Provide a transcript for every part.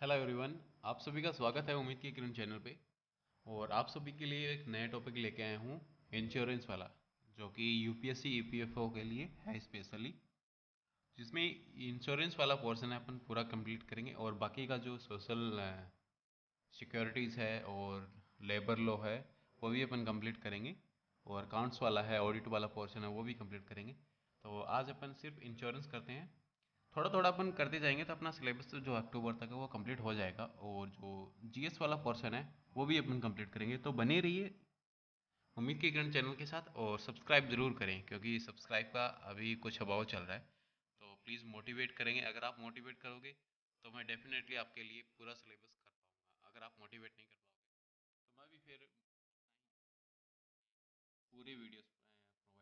Hello everyone. आप सभी का स्वागत है उम्मीद की किरण चैनल पे। और आप सभी के लिए एक नया टॉपिक लेके आया हूँ, इंश्योरेंस वाला, जो कि यूपीएससी ईपीएफओ के लिए है स्पेशली। जिसमें इंश्योरेंस वाला पोर्शन है अपन पूरा कंप्लीट करेंगे, और बाकी का जो सोशल सिक्योरिटीज़ है और लेबर लॉ है वो भी अपन कंप्लीट करेंगे, और अकाउंट्स वाला है, ऑडिट वाला पोर्शन है वो भी कंप्लीट करेंगे। तो आज अपन सिर्फ इंश्योरेंस करते हैं। थोड़ा थोड़ा अपन करते जाएंगे तो अपना सिलेबस जो अक्टूबर तक है वो कंप्लीट हो जाएगा, और जो जीएस वाला पोर्शन है वो भी अपन कंप्लीट करेंगे। तो बने रहिए उम्मीद के किरण चैनल के साथ, और सब्सक्राइब जरूर करें क्योंकि सब्सक्राइब का अभी कुछ अभाव चल रहा है। तो प्लीज़ मोटिवेट करेंगे, अगर आप मोटिवेट करोगे तो मैं डेफिनेटली आपके लिए पूरा सिलेबस कर पाऊँगा। अगर आप मोटिवेट नहीं कर पाओगे तो मैं भी फिर पूरे वीडियोस प्रोवाइड नहीं करूँगा।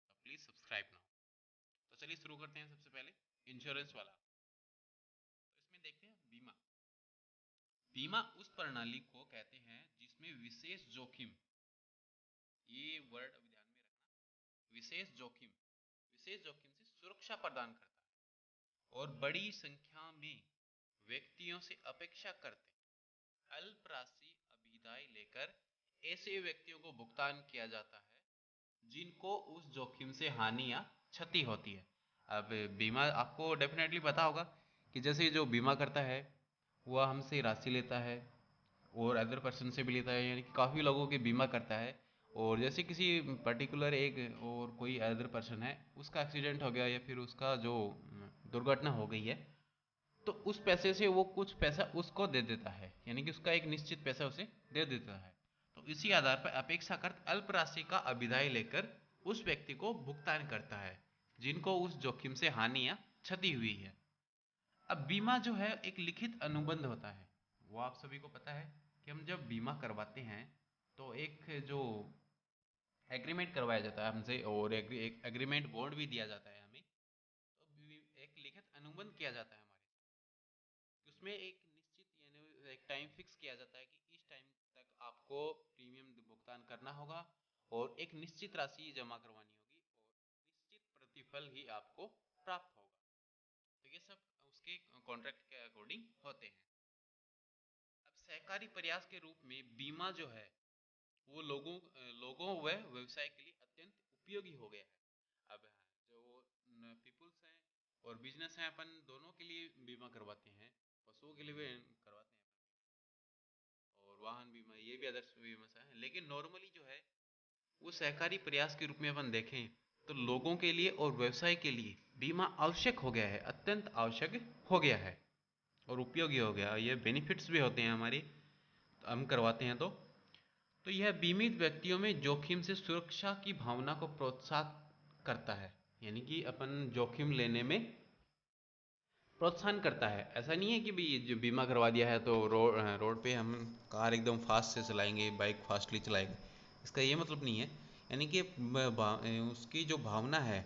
तो प्लीज़ सब्सक्राइब नाउ। तो चलिए शुरू करते हैं। सबसे पहले इंश्योरेंस वाला। तो इसमें देखते हैं बीमा। बीमा उस प्रणाली को कहते हैं जिसमें विशेष जोखिम, ये वर्ड अभी ध्यान में रखना, विशेष जोखिम से सुरक्षा प्रदान करता है और बड़ी संख्या में व्यक्तियों से अपेक्षा करते हैं अल्प राशि अभिदाय लेकर ऐसे व्यक्तियों को भुगतान किया जाता है जिनको उस जोखिम से हानि या क्षति होती है। अब बीमा आपको डेफिनेटली पता होगा कि जैसे जो बीमा करता है वह हमसे राशि लेता है और अदर पर्सन से भी लेता है, यानी कि काफ़ी लोगों के बीमा करता है। और जैसे किसी पर्टिकुलर एक और कोई अदर पर्सन है, उसका एक्सीडेंट हो गया या फिर उसका जो दुर्घटना हो गई है, तो उस पैसे से वो कुछ पैसा उसको दे देता है, यानी कि उसका एक निश्चित पैसा उसे दे देता है। तो इसी आधार पर अपेक्षाकृत अल्प राशि का अभिदाय लेकर उस व्यक्ति को भुगतान करता है जिनको उस जोखिम से हानि या क्षति हुई है। अब बीमा जो है एक लिखित अनुबंध होता है, वो आप सभी को पता है कि हम जब बीमा करवाते हैं तो एक जो एग्रीमेंट करवाया जाता है हमसे, और एक एग्रीमेंट बॉन्ड भी दिया जाता है हमें। तो एक लिखित अनुबंध किया जाता है हमारे, उसमें एक निश्चित यानी एक टाइम फिक्स किया जाता है कि इस टाइम तक आपको प्रीमियम भुगतान करना होगा और एक निश्चित राशि जमा करवानी होगी और निश्चित प्रतिफल ही आपको प्राप्त होगा। तो ये सब उसके कॉन्ट्रैक्ट के अकॉर्डिंग होते हैं। अब सहकारी प्रयास के रूप में बीमा जो है वो लोगों व व्यवसाय के लिए अत्यंत उपयोगी हो गया है। अब जो पीपुल्स हैं और बिजनेस हैं, अपन दोनों के लिए बीमा करवाते हैं। पशुओं के लिए भी करवाते हैं और वाहन बीमा, ये भी आदर्श बीमा से है। लेकिन नॉर्मली जो है वो सहकारी प्रयास के रूप में अपन देखें तो लोगों के लिए और व्यवसाय के लिए बीमा आवश्यक हो गया है, अत्यंत आवश्यक हो गया है और उपयोगी हो गया। ये बेनिफिट्स भी होते हैं हमारी, हम करवाते हैं तो यह बीमित व्यक्तियों में जोखिम से सुरक्षा की भावना को प्रोत्साहित करता है, यानी कि अपन जोखिम लेने में प्रोत्साहन करता है। ऐसा नहीं है कि भी जो बीमा करवा दिया है तो रोड पे हम कार एकदम फास्ट से चलाएंगे, बाइक फास्टली चलाएंगे, इसका ये मतलब नहीं है। यानी कि उसकी जो भावना है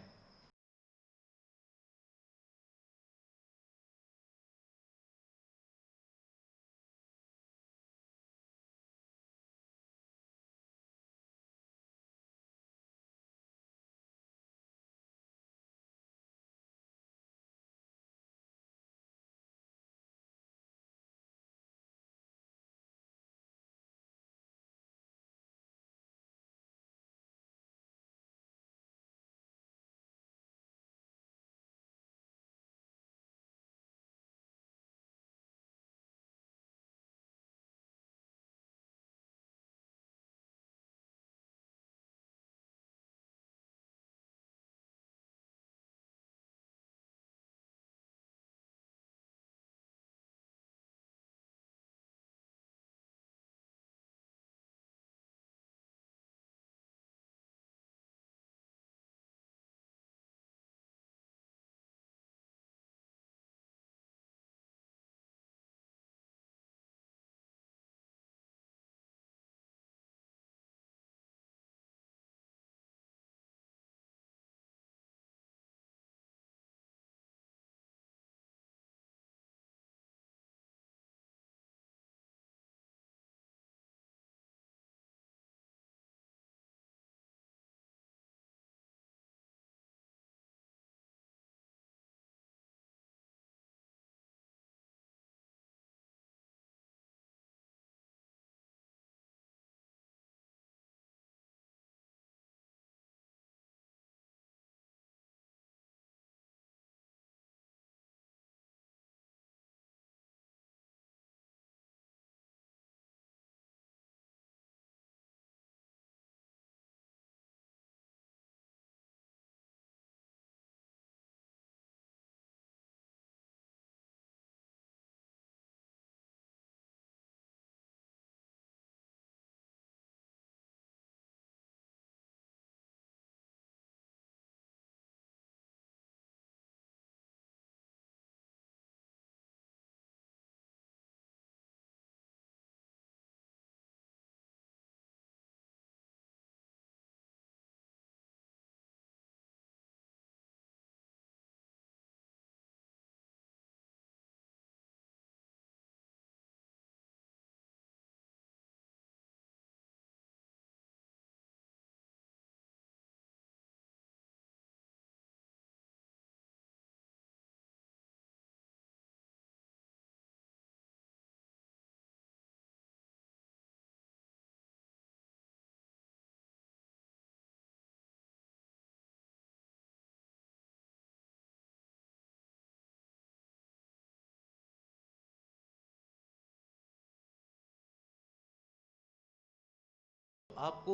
आपको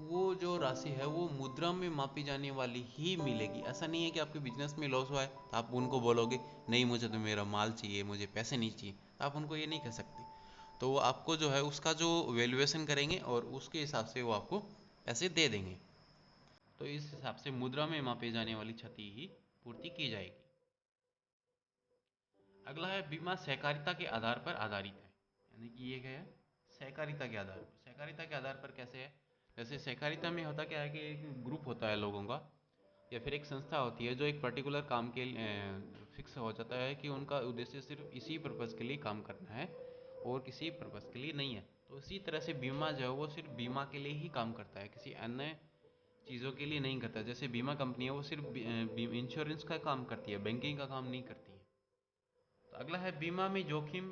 वो जो राशि है वो मुद्रा में मापी जाने वाली ही मिलेगी। ऐसा नहीं है कि आपके बिजनेस में लॉस हुआ है तो आप उनको बोलोगे नहीं मुझे तो मेरा माल चाहिए, मुझे पैसे नहीं चाहिए, तो आप उनको ये नहीं कह सकते। तो वो आपको जो है उसका जो वैल्यूएशन करेंगे और उसके हिसाब से वो आपको पैसे दे देंगे। तो इस हिसाब से मुद्रा में मापी जाने वाली क्षति ही पूर्ति की जाएगी। अगला है बीमा सहकारिता के आधार पर आधारित है। यानी कि ये क्या है, सहकारिता के आधार पर। सहकारिता के आधार पर कैसे है, जैसे सहकारिता में होता क्या है कि एक ग्रुप होता है लोगों का या फिर एक संस्था होती है जो एक पर्टिकुलर काम के फिक्स हो जाता है कि उनका उद्देश्य सिर्फ इसी पर्पज़ के लिए काम करना है और किसी पर्पज़ के लिए नहीं है। तो इसी तरह से बीमा जो है वो सिर्फ बीमा के लिए ही काम करता है, किसी अन्य चीज़ों के लिए नहीं करता। जैसे बीमा कंपनी है वो सिर्फ इंश्योरेंस का काम करती है, बैंकिंग का काम नहीं करती है। तो अगला है बीमा में जोखिम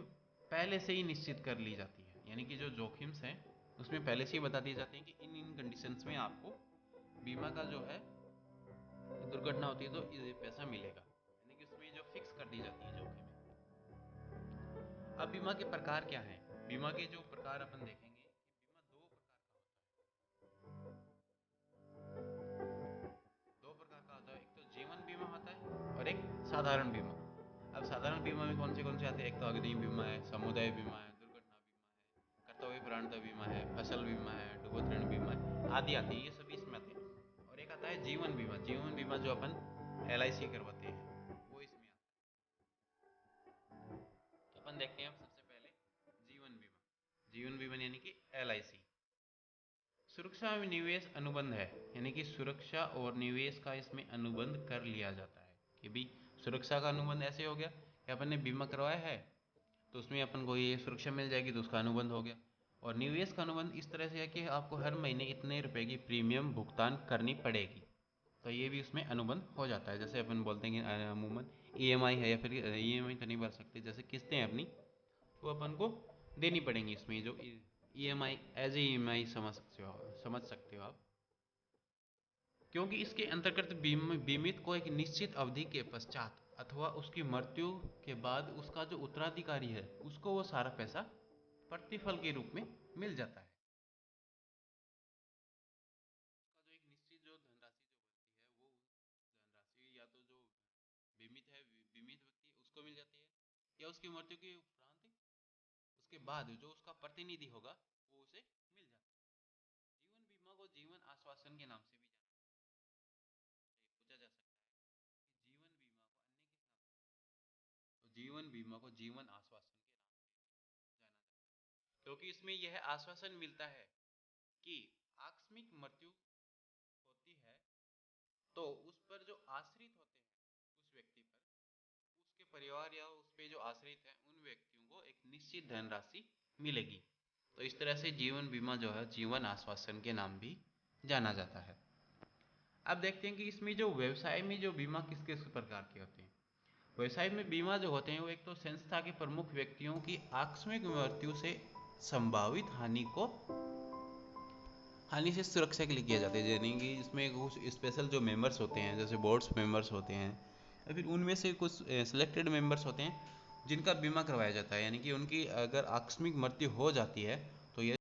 पहले से ही निश्चित कर ली जाती है। यानी कि जो जोखिम्स हैं उसमें पहले से ही बता दिए जाते हैं कि इन इन कंडीशंस में आपको बीमा का जो है दुर्घटना होती है तो ये पैसा मिलेगा। यानी कि उसमें जो फिक्स कर दी जाती है जोखिम। अब बीमा के प्रकार क्या हैं, बीमा के जो प्रकार अपन देखेंगे कि बीमा दो प्रकार का होता है। दो प्रकार का होता है, एक तो जीवन बीमा होता है और एक साधारण बीमा। अब साधारण बीमा में कौन से आते हैं, एक तो अग्नि बीमा है, समुदाय बीमा है, दुर्घटना बीमा है, कर्तव्य प्राणता बीमा है, फसल बीमा है, डूबत ऋण बीमा है, आदि आती है। ये सभी इसमें आते हैं। और एक आता है जीवन बीमा। जीवन बीमा जो अपन LIC करवाते हैं वो इसमें आता है। तो अपन देखते हैं सबसे पहले जीवन बीमा। जीवन बीमा यानी कि LIC सुरक्षा में निवेश अनुबंध है। यानी कि सुरक्षा और निवेश का इसमें अनुबंध कर लिया जाता है कि भाई सुरक्षा का अनुबंध ऐसे हो गया कि अपन ने बीमा करवाया है तो उसमें अपन को ये सुरक्षा मिल जाएगी, तो उसका अनुबंध हो गया। और निवेश का अनुबंध इस तरह से है कि आपको हर महीने इतने रुपए की प्रीमियम भुगतान करनी पड़ेगी, तो ये भी उसमें अनुबंध हो जाता है। जैसे अपन बोलते हैं कि अमूमन EMI है, या फिर EMI तो नहीं बोल सकते, जैसे किस्तें हैं अपनी वो अपन को देनी पड़ेंगी। इसमें जो EMI एज ए EMI समझ सकते हो आप, क्योंकि इसके अंतर्गत बीमित को एक निश्चित अवधि के पश्चात अथवा उसकी मृत्यु के बाद उसका जो उत्तराधिकारी है उसको वो सारा पैसा प्रतिफल के रूप में मिल जाता है। उसका जो एक निश्चित जो धनराशि जो बनती है वो धनराशि या तो जो बीमित है, बीमित व्यक्ति उसको मिल जाती है, या उसकी मृत्यु के उपरांत उसके बाद जो उसका प्रतिनिधि होगा वो उसे मिल जाता है। जीवन बीमा को जीवन आश्वासन के नाम से भी जाना पूछा जा सकता है कि जीवन बीमा को अन्य किस नाम से, तो जीवन बीमा को जीवन आश्वासन के नाम से जाना जाता है, क्योंकि इसमें यह आश्वासन मिलता है कि आकस्मिक मृत्यु होती है तो उस पर जो आश्रित होते हैं उस व्यक्ति पर, उसके परिवार या उस पे जो आश्रित है उन व्यक्तियों को एक निश्चित धनराशि मिलेगी। तो इस तरह से जीवन बीमा जो है जीवन आश्वासन के नाम भी जाना जाता है। अब देखते हैं कि इसमें जो व्यवसाय में जो बीमा किस किस प्रकार के होते हैं। व्यवसाय में बीमा जो होते हैं वो एक तो संस्था के प्रमुख व्यक्तियों की आकस्मिक मृत्यु से संभावित हानि से सुरक्षा के लिए किया जाता है। यानी कि इसमें कुछ स्पेशल जो मेंबर्स होते हैं, जैसे बोर्ड्स मेंबर्स होते हैं या फिर उनमें से कुछ सिलेक्टेड मेंबर्स होते हैं जिनका बीमा करवाया जाता है। यानी कि उनकी अगर आकस्मिक मृत्यु हो जाती है तो ये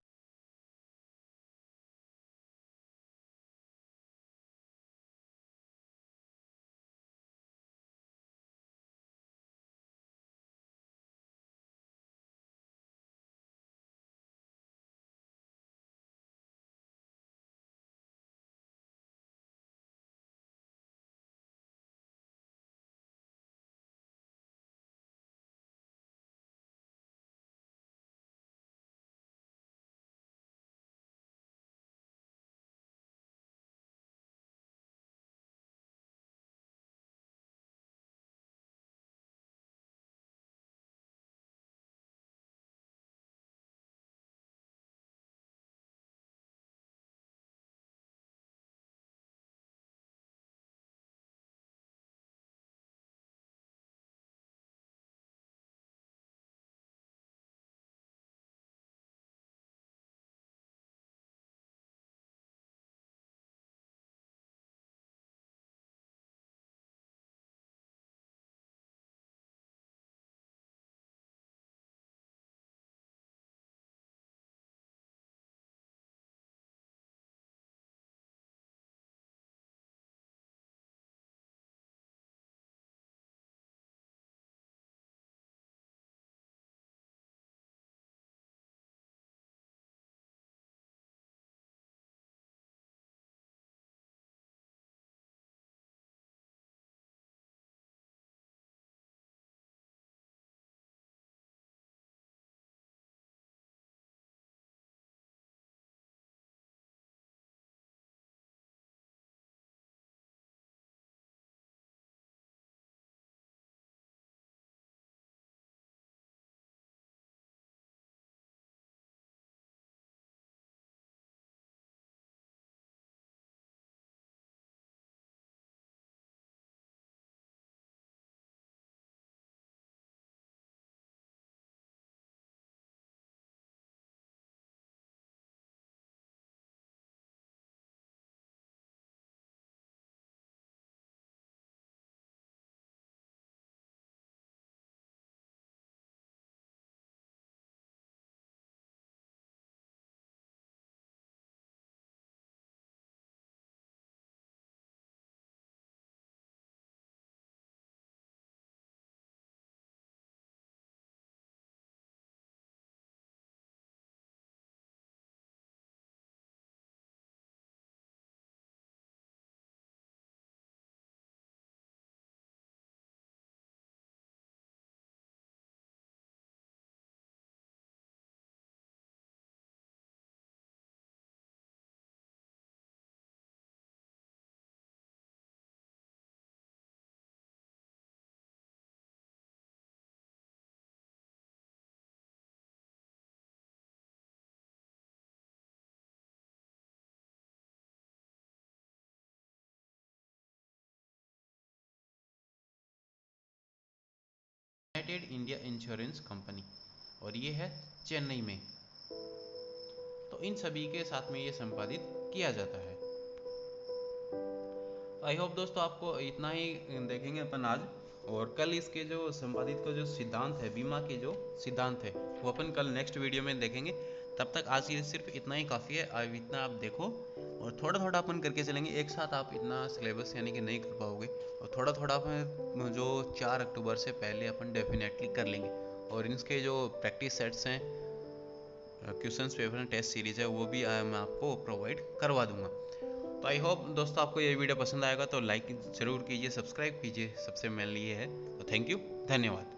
यूनाइटेड इंडिया इंश्योरेंस कंपनी, और ये है चेन्नई में। तो इन सभी के साथ में ये संपादित किया जाता है। आई होप दोस्तों आपको इतना ही देखेंगे अपन आज, और कल इसके जो संपादित का जो सिद्धांत है, बीमा के जो सिद्धांत है, वो अपन कल नेक्स्ट वीडियो में देखेंगे। तब तक आज ये सिर्फ इतना ही काफ़ी है। अब इतना आप देखो, और थोड़ा थोड़ा अपन करके चलेंगे। एक साथ आप इतना सिलेबस यानी कि नहीं कर पाओगे, और थोड़ा थोड़ा अपन जो 4 अक्टूबर से पहले अपन डेफिनेटली कर लेंगे। और इनके जो प्रैक्टिस सेट्स हैं, questions paper and test series है, वो भी मैं आपको प्रोवाइड करवा दूंगा। तो आई होप दोस्तों आपको ये वीडियो पसंद आएगा, तो लाइक ज़रूर कीजिए, सब्सक्राइब कीजिए, सबसे मेन ये है। तो थैंक यू, धन्यवाद।